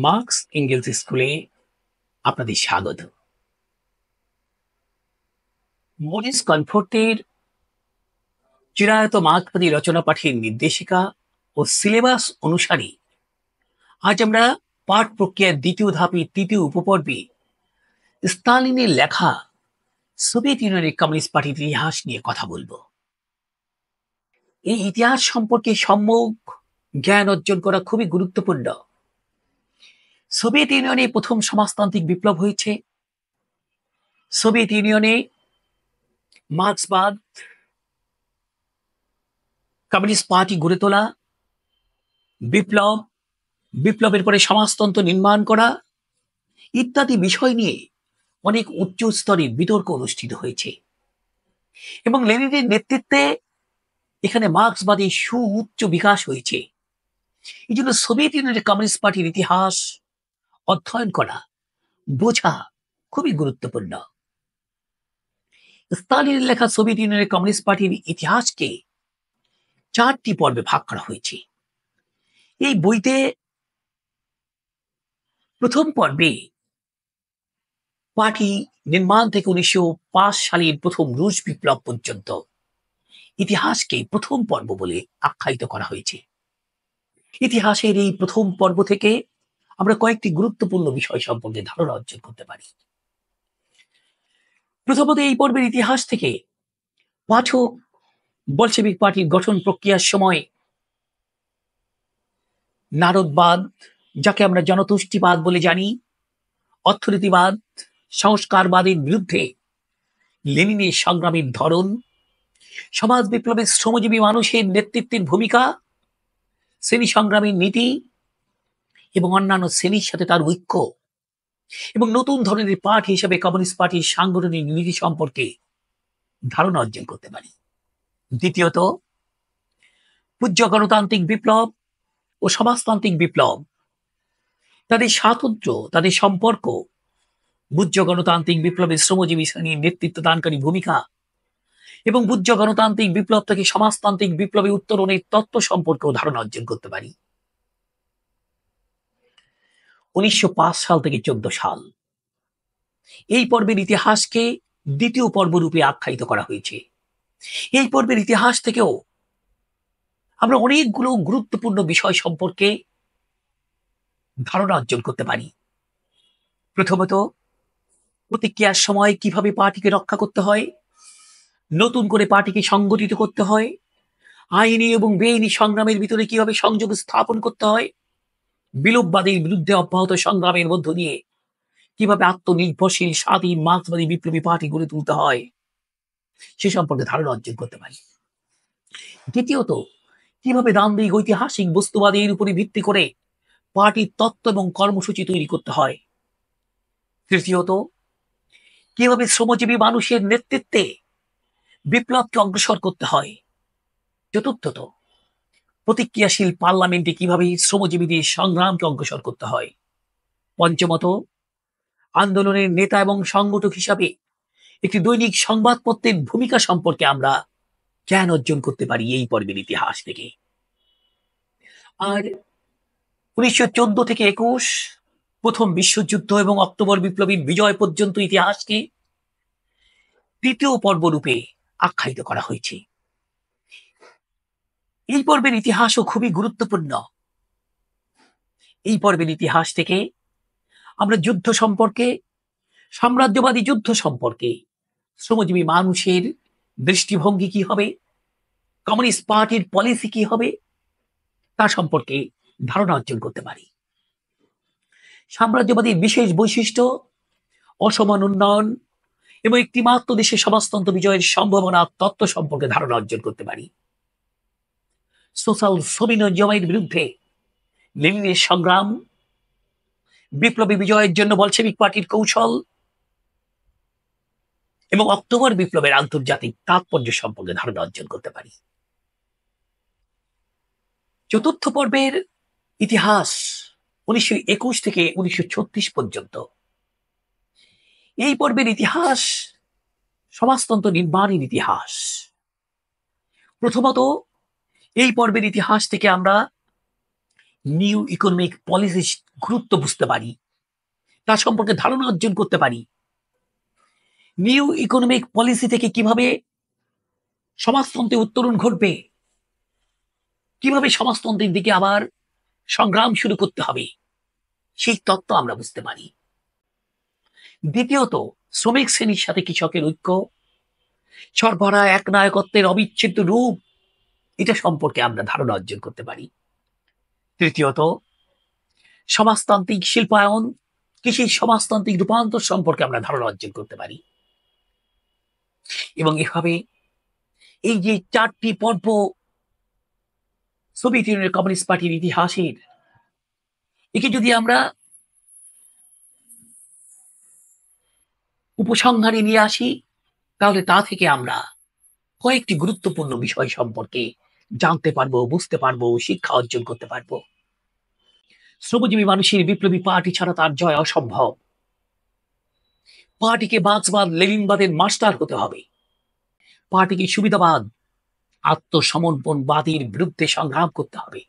Marks angles স্কুলে আপনাদের স্বাগত। মরিস কনফোর্টের চিরায়ত মার্ক্সবাদী রচনা পাঠের নির্দেশিকা ও সিলেবাস অনুসারে আজ আমরা পাঠ প্রক্রিয়ার দ্বিতীয় ধাপে তৃতীয় উপপর্বে স্টালিনের লেখা সোভিয়েত ইউনিয়নের কমিউনিস্ট পার্টির ইতিহাস নিয়ে কথা বলবো। এই ইতিহাস সম্পর্কে সম্যক জ্ঞান অর্জন করা খুবই গুরুত্বপূর্ণ। সোভিয়েত ইউনিয়নে প্রথম সমাজতান্ত্রিক বিপ্লব হয়েছে। সোভিয়েত ইউনিয়নে মার্ক্সবাদ, কমিউনিস্ট পার্টি গড়ে তোলা, বিপ্লব, বিপ্লবের পরে সমাজতন্ত্র নির্মাণ করা ইত্যাদি বিষয় নিয়ে অনেক উচ্চ স্তরের বিতর্ক অনুষ্ঠিত হয়েছে এবং লেনিনের নেতৃত্বে এখানে মার্ক্সবাদী সুউচ্চ বিকাশ হয়েছে। এই জন্য সোভিয়েত ইউনিয়নের কমিউনিস্ট পার্টির ইতিহাস অধ্যয়ন করা, বোঝা খুবই গুরুত্বপূর্ণ। স্টালিনের লেখা সোভিয়েত ইউনিয়নের কমিউনিস্ট পার্টির ইতিহাসকে 4টি পর্বে ভাগ করা হয়েছে। এই বইতে প্রথম পর্বে পার্টি নির্মাণ থেকে 1905 সালের প্রথম রুশ বিপ্লব পর্যন্ত ইতিহাসকে প্রথম পর্ব বলে আখ্যায়িত করা হয়েছে। ইতিহাসের এই প্রথম পর্ব থেকে আমরা কয়েকটি গুরুত্বপূর্ণ বিষয় সম্পর্কে ধারণা অর্জন করতে পারি। প্রথমত, এই পর্বের ইতিহাস থেকে পাঠক বলশেভিক পার্টির গঠন প্রক্রিয়ার সময় নারদবাদ, যাকে আমরা জনতুষ্টিবাদ বলে জানি, অর্থনীতিবাদ, সংস্কারবাদের বিরুদ্ধে লেনিনের সংগ্রামের ধরন, সমাজ বিপ্লবের শ্রমজীবী মানুষের নেতৃত্বের ভূমিকা, শ্রেণী সংগ্রামের নীতি এবং অন্যান্য শ্রেণীর সাথে তার ঐক্য এবং নতুন ধরনের পাঠ হিসেবে কমিউনিস্ট পার্টির সাংগঠনিক নীতি সম্পর্কে ধারণা অর্জন করতে পারি। দ্বিতীয়ত, পূজ্য গণতান্ত্রিক বিপ্লব ও সমাজতান্ত্রিক বিপ্লব, তাদের স্বাতন্ত্র্য, তাদের সম্পর্ক, পূজ্য গণতান্ত্রিক বিপ্লবের শ্রমজীবী শ্রেণীর নেতৃত্ব দানকারী ভূমিকা এবং পূজ্য গণতান্ত্রিক বিপ্লব থেকে সমাজতান্ত্রিক বিপ্লবে উত্তরণের তত্ত্ব সম্পর্কেও ধারণা অর্জন করতে পারি। 1905 সাল থেকে 14 সাল এই পর্বের ইতিহাসকে দ্বিতীয় পর্ব রূপে আখ্যায়িত করা হয়েছে। এই পর্বের ইতিহাস থেকেও আমরা অনেকগুলো গুরুত্বপূর্ণ বিষয় সম্পর্কে ধারণা অর্জন করতে পারি। প্রথমত, প্রতিক্রিয়ার সময় কিভাবে পার্টিকে রক্ষা করতে হয়, নতুন করে পার্টিকে সংগঠিত করতে হয়, আইনি এবং বেআইনি সংগ্রামের ভিতরে কিভাবে সংযোগ স্থাপন করতে হয়, বিলোপবাদের বিরুদ্ধে অব্যাহত সংগ্রামের মধ্য দিয়ে কিভাবে আত্মনির্ভরশীল স্বাধীন মার্ক্সবাদী বিপ্লবী পার্টি গড়ে তুলতে হয়, সে সম্পর্কে ধারণা অর্জন করতে পারি। দ্বিতীয়ত, কিভাবে দাম্ভিক ঐতিহাসিক বস্তুবাদের উপরে ভিত্তি করে পার্টির তত্ত্ব এবং কর্মসূচি তৈরি করতে হয়। তৃতীয়ত, কিভাবে শ্রমজীবী মানুষের নেতৃত্বে বিপ্লবকে অগ্রসর করতে হয়। চতুর্থত, প্রতিক্রিয়াশীল পার্লামেন্টে কিভাবে শ্রমজীবীদের সংগ্রামকে অগ্রসর করতে হয়। পঞ্চমত, আন্দোলনের নেতা এবং সংগঠক হিসাবে একটি দৈনিক সংবাদপত্রের ভূমিকা সম্পর্কে আমরা জ্ঞান অর্জন করতে পারি এই পর্বের ইতিহাস থেকে। আর 1914 থেকে 21 প্রথম বিশ্বযুদ্ধ এবং অক্টোবর বিপ্লবীর বিজয় পর্যন্ত ইতিহাসকে তৃতীয় পর্ব রূপে আখ্যায়িত করা হয়েছে। এই পর্বের ইতিহাসও খুবই গুরুত্বপূর্ণ। এই পর্বের ইতিহাস থেকে আমরা যুদ্ধ সম্পর্কে, সাম্রাজ্যবাদী যুদ্ধ সম্পর্কে, শ্রমজীবী মানুষের দৃষ্টিভঙ্গি কি হবে, কমিউনিস্ট পার্টির পলিসি কি হবে, তা সম্পর্কে ধারণা অর্জন করতে পারি। সাম্রাজ্যবাদীর বিশেষ বৈশিষ্ট্য, অসমান উন্নয়ন এবং একটি মাত্র দেশে সমাজতন্ত্র বিজয়ের সম্ভাবনা তত্ত্ব সম্পর্কে ধারণা অর্জন করতে পারি। সোশ্যাল সোভিয়েনিজমের বিরুদ্ধে লেনিনের সংগ্রাম, বিপ্লবী বিজয়ের জন্য বলশেভিক পার্টির কৌশল এবং অক্টোবর বিপ্লবের আন্তর্জাতিক তাৎপর্য সম্পর্কে ধারণা অর্জন করতে পারি। চতুর্থ পর্বের ইতিহাস 1921 থেকে 1936 পর্যন্ত। এই পর্বের ইতিহাস সমাজতন্ত্র নির্মাণের ইতিহাস। প্রথমত, এই পর্বের ইতিহাস থেকে আমরা নিউ ইকোনমিক পলিসির গুরুত্ব বুঝতে পারি, তার সম্পর্কে ধারণা অর্জন করতে পারি। নিউ ইকোনমিক পলিসি থেকে কিভাবে সমাজতন্ত্রে উত্তরণ ঘটবে, কিভাবে সমাজতন্ত্রের দিকে আবার সংগ্রাম শুরু করতে হবে, সেই তত্ত্ব আমরা বুঝতে পারি। দ্বিতীয়ত, শ্রমিক শ্রেণীর সাথে কৃষকের ঐক্য, সরবরাহ একনায়কত্বের অবিচ্ছেদ্য রূপ, এটা সম্পর্কে আমরা ধারণা অর্জন করতে পারি। তৃতীয়ত, সমাজতান্ত্রিক শিল্পায়ন, কৃষির সমাজতান্ত্রিক রূপান্তর সম্পর্কে আমরা ধারণা অর্জন করতে পারি। এবং এভাবে এই যে 4টি পর্ব সোভিয়েত ইউনিয়নের কমিউনিস্ট পার্টির ইতিহাসের, একে যদি আমরা উপসংহারে নিয়ে আসি, তাহলে তা থেকে আমরা কয়েকটি গুরুত্বপূর্ণ বিষয় সম্পর্কে জানতে পারবো, বুঝতে পারবো, শিক্ষা অর্জন করতে পারবো। শ্রমজীবী মানুষের বিপ্লবী পার্টি ছাড়া তার জয় অসম্ভব। পার্টিকে মার্ক্সবাদ লেনিনবাদের মাস্টার হতে হবে। পার্টিকে সুবিধাবাদ আত্মসমর্পণবাদীর বিরুদ্ধে সংগ্রাম করতে হবে।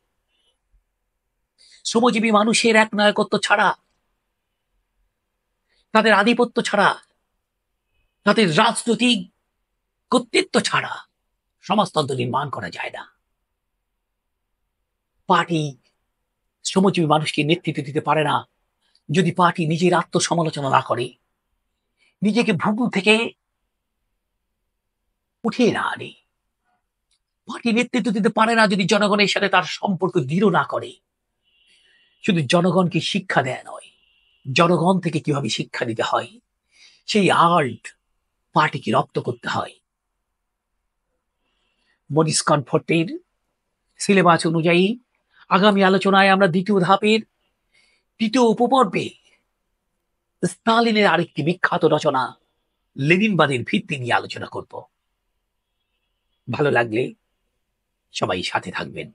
শ্রমজীবী মানুষের একনায়কত্ব ছাড়া, তাদের আধিপত্য ছাড়া, তাদের রাজনৈতিক কর্তৃত্ব ছাড়া সমাজতন্ত্র নির্মাণ করা যায় না। পার্টি শ্রমজীবী মানুষকে নেতৃত্ব দিতে পারে না যদি পার্টি নিজের আত্মসমালোচনা না করে, নিজেকে ভুল থেকে উঠিয়ে না আনে। পার্টি নেতৃত্ব দিতে পারে না যদি জনগণের সাথে তার সম্পর্ক দৃঢ় না করে। শুধু জনগণকে শিক্ষা দেয়া নয়, জনগণ থেকে কিভাবে শিক্ষা দিতে হয় সেই আর্ট পার্টিকে রপ্ত করতে হয়। মরিস কমফোর্টের সিলেবাস অনুযায়ী আগামী আলোচনায় আমরা দ্বিতীয় ধাপের তৃতীয় উপপর্বে স্টালিনের আরেকটি বিখ্যাত রচনা লেনিনবাদের ভিত্তি নিয়ে আলোচনা করব। ভালো লাগলে সবাই সাথে থাকবেন।